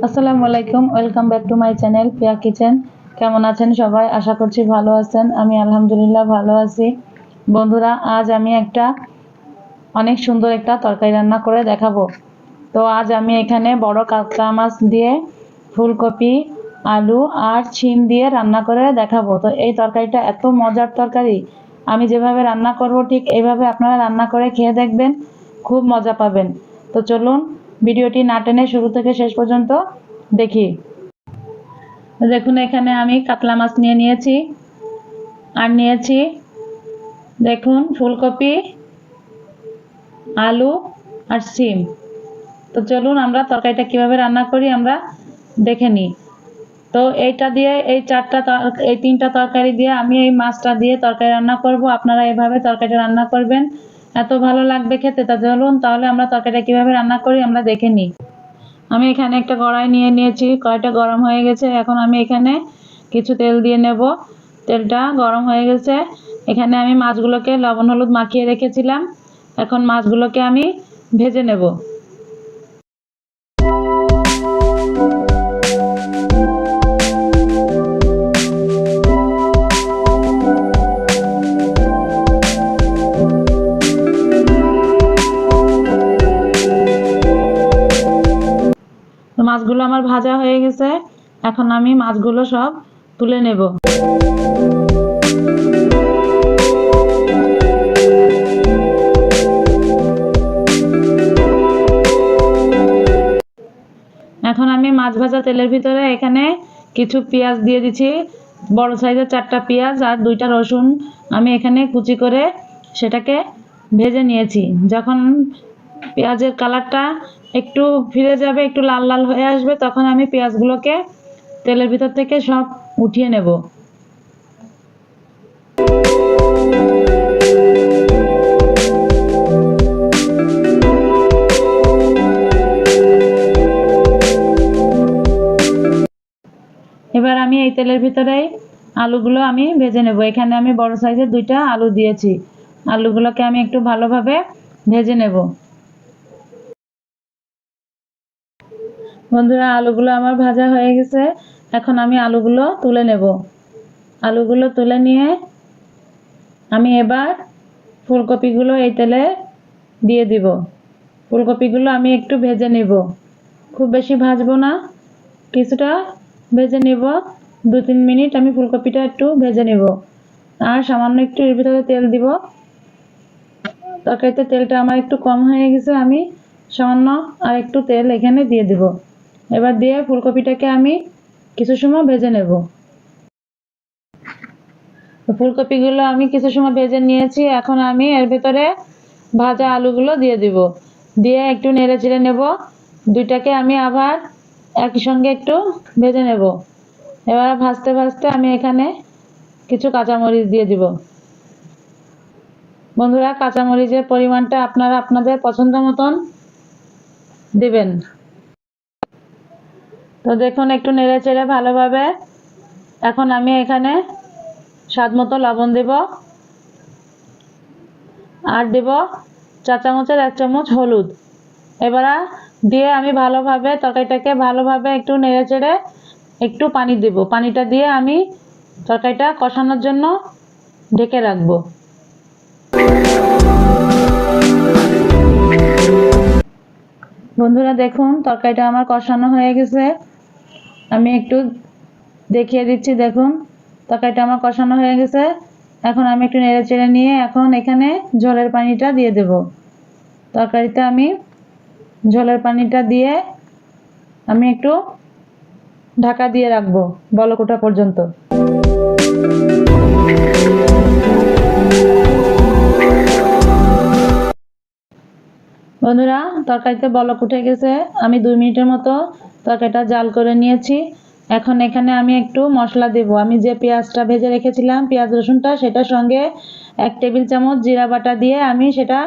আসসালামু আলাইকুম, welcome back to my channel Piya kitchen. কেমন আছেন সবাই? আশা করছি ভালো আছেন। আমি আলহামদুলিল্লাহ ভালো আছি। বন্ধুরা, আজ আমি অনেক সুন্দর একটা তরকারি রান্না করে দেখাবো। তো আজ আমি এখানে বড় কাতলা মাছ দিয়ে ফুলকপি, আলু আর শিম দিয়ে রান্না করে দেখাবো। তো এই তরকারিটা এত মজার তরকারি, আমি যেভাবে রান্না করব ঠিক এইভাবে আপনারা রান্না করে খেয়ে দেখবেন, খুব মজা পাবেন। তো চলুন ভিডিওটি না টেনে শুরু থেকে শেষ পর্যন্ত দেখি। দেখুন, এখানে আমি কাতলা মাছ নিয়েছি আর নিয়েছি দেখুন ফুলকপি, আলু আর শিম। তো চলুন আমরা তরকারিটা কিভাবে রান্না করি আমরা দেখে নিই। তো এইটা দিয়ে এই তিনটা তরকারি দিয়ে আমি এই মাছটা দিয়ে তরকারি রান্না করব। আপনারা এভাবে তরকারিটা রান্না করবেন, এত ভালো লাগবে খেতে। তা চলুন তাহলে আমরা তরকারিটা কিভাবে রান্না করি আমরা দেখে নিই। আমি এখানে একটা কড়াই নিয়েছি, কড়াইটা গরম হয়ে গেছে। এখন আমি এখানে কিছু তেল দিয়ে নেব। তেলটা গরম হয়ে গেছে। এখানে আমি মাছগুলোকে লবণ হলুদ মাখিয়ে রেখেছিলাম। এখন মাছগুলোকে আমি ভেজে নেব। তো মাছগুলো আমার ভাজা হয়ে গেছে। এখন আমি মাছগুলো সব তুলে নেব। এখন আমি মাছ ভাজা তেলের ভিতরে এখানে কিছু পেঁয়াজ দিয়ে দিচ্ছি। বড় সাইজের 4টা পেঁয়াজ আর 2টা রসুন আমি এখানে কুচি করে সেটাকে ভেজে নিয়েছি। যখন পেঁয়াজের কালারটা একটু ফিরে যাবে, একটু লাল লাল হয়ে আসবে, তখন আমি পেঁয়াজগুলোকে তেলের ভিতর থেকে সব উঠিয়ে নেব। এবার আমি এই তেলের ভিতরেই আলুগুলো আমি ভেজে নেব। এখানে আমি বড় সাইজের 2টা আলু দিয়েছি। আলুগুলোকে আমি একটু ভালোভাবে ভেজে নেব। বন্ধুরা, আলুগুলো আমার ভাজা হয়ে গেছে। এখন আমি আলুগুলো তুলে নেব। আলুগুলো তুলে নিয়ে আমি এবার ফুলকপিগুলো এই তেলে দিয়ে দিব। ফুলকপিগুলো আমি একটু ভেজে নেব, খুব বেশি ভাজবো না, কিছুটা ভেজে নেব। 2-3 মিনিট আমি ফুলকপিটা একটু ভেজে নেব। আর সামান্য একটু এর ভিতরে তেল দিব। তরকারিতে তেলটা আমার একটু কম হয়ে গেছে, আমি সামান্য আর একটু তেল এখানে দিয়ে দিব। এবার দিয়ে ফুলকপিটাকে আমি কিছু সময় ভেজে নেব। ফুলকপিগুলো আমি কিছু সময় ভেজে নিয়েছি। এখন আমি এর ভিতরে ভাজা আলুগুলো দিয়ে দিব। দিয়ে একটু নেড়ে চেড়ে নেব। দুইটাকে আমি আবার একই সঙ্গে একটু ভেজে নেব। এবার ভাজতে ভাজতে আমি এখানে কিছু কাঁচামরিচ দিয়ে দিব। বন্ধুরা, কাঁচামরিচের পরিমাণটা আপনারা আপনাদের পছন্দ মতন দিবেন। তো দেখুন, একটু নেড়ে চেড়ে ভালোভাবে এখন আমি এখানে স্বাদ মতো লবণ দেব আর দেব 4 চামচের 1 চামচ হলুদ। এবার দিয়ে আমি ভালোভাবে তরকারিটাকে ভালোভাবে একটু নেড়ে চেড়ে একটু পানি দেব। পানিটা দিয়ে আমি তরকারিটা কষানোর জন্য ঢেকে রাখবো। বন্ধুরা দেখুন, তরকারিটা আমার কষানো হয়ে গেছে। আমি একটু দেখিয়ে দিচ্ছি। দেখুন, তরকারিটা আমার কষানো হয়ে গেছে। এখন আমি একটু নেড়ে চেড়ে নিয়ে এখন এখানে ঝোলের পানিটা দিয়ে দেব। তরকারিতে আমি ঝোলের পানিটা দিয়ে আমি একটু ঢাকা দিয়ে রাখবো বলক ওঠা পর্যন্ত। বন্ধুরা, তরকারিতে বলক উঠে গেছে। আমি 2 মিনিটের মতো তরকারিটা জাল করে নিয়েছি। এখন এখানে আমি একটু মশলা দেব। আমি যে পেঁয়াজটা ভেজে রেখেছিলাম, পেঁয়াজ রসুনটা, সেটার সঙ্গে 1 টেবিল চামচ জিরা বাটা দিয়ে আমি সেটা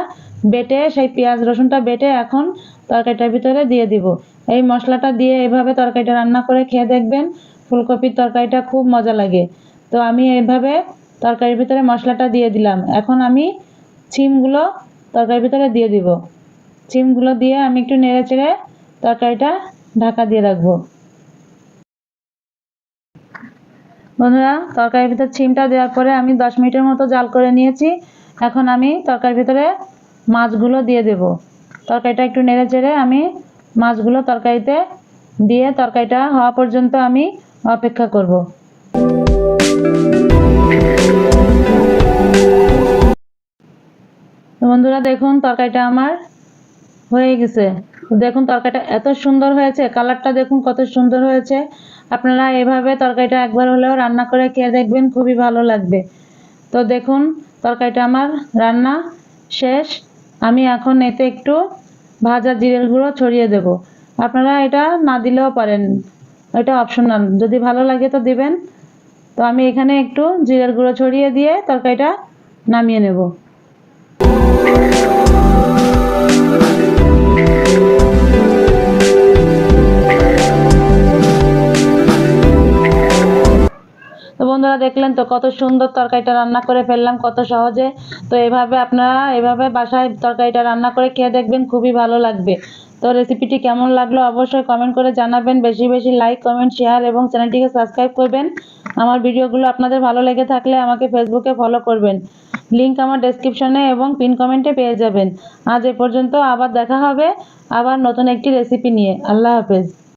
বেটে, সেই পেঁয়াজ রসুনটা বেটে এখন তরকারিটার ভিতরে দিয়ে দিব। এই মশলাটা দিয়ে এভাবে তরকারিটা রান্না করে খেয়ে দেখবেন, ফুলকপির তরকারিটা খুব মজা লাগে। তো আমি এইভাবে তরকারির ভিতরে মশলাটা দিয়ে দিলাম। এখন আমি শিমগুলো তরকারির ভিতরে দিয়ে দিব। শিমগুলো দিয়ে আমি একটু নেড়ে চেড়ে তরকারিটা ঢাকা দিয়ে রাখবো। বন্ধুরা, তরকারির ভিতর ছিমটা দেওয়ার পরে আমি 10 মিনিটের মতো জাল করে নিয়েছি। এখন আমি তরকারির ভিতরে মাছগুলো দিয়ে দেব। তরকারিটা একটু নেড়ে চেড়ে আমি মাছগুলো তরকারিতে দিয়ে তরকারিটা হওয়া পর্যন্ত আমি অপেক্ষা করব। বন্ধুরা দেখুন, তরকারিটা আমার হয়ে গেছে। দেখুন তরকারিটা এত সুন্দর হয়েছে, কালারটা দেখুন কত সুন্দর হয়েছে। আপনারা এভাবে তরকারিটা একবার হলেও রান্না করে খেয়ে দেখবেন, খুবই ভালো লাগবে। তো দেখুন তরকারিটা আমার রান্না শেষ। আমি এখন এতে একটু ভাজা জিরের গুঁড়ো ছড়িয়ে দেব। আপনারা এটা না দিলেও পারেন, এটা অপশনাল, যদি ভালো লাগে তো দিবেন। তো আমি এখানে একটু জিরের গুঁড়ো ছড়িয়ে দিয়ে তরকারিটা নামিয়ে নেব। তো বন্ধুরা দেখলেন তো কত সুন্দর তরকারিটা রান্না করে ফেললাম, কত সহজে। তো আপনারা এভাবে বাসায় তরকারিটা রান্না করে খেয়ে দেখবেন, খুবই ভালো লাগবে। তো রেসিপিটি কেমন লাগলো অবশ্যই কমেন্ট করে জানাবেন। বেশি বেশি লাইক, কমেন্ট, শেয়ার এবং চ্যানেলটিকে সাবস্ক্রাইব করবেন। আমার ভিডিওগুলো আপনাদের ভালো লেগে থাকলে আমাকে ফেসবুকে ফলো করবেন। লিংক আমার ডেসক্রিপশনে এবং পিন কমেন্টে পেয়ে যাবেন। আজ এ পর্যন্ত, আবার দেখা হবে আবার নতুন একটি রেসিপি নিয়ে। আল্লাহ হাফেজ।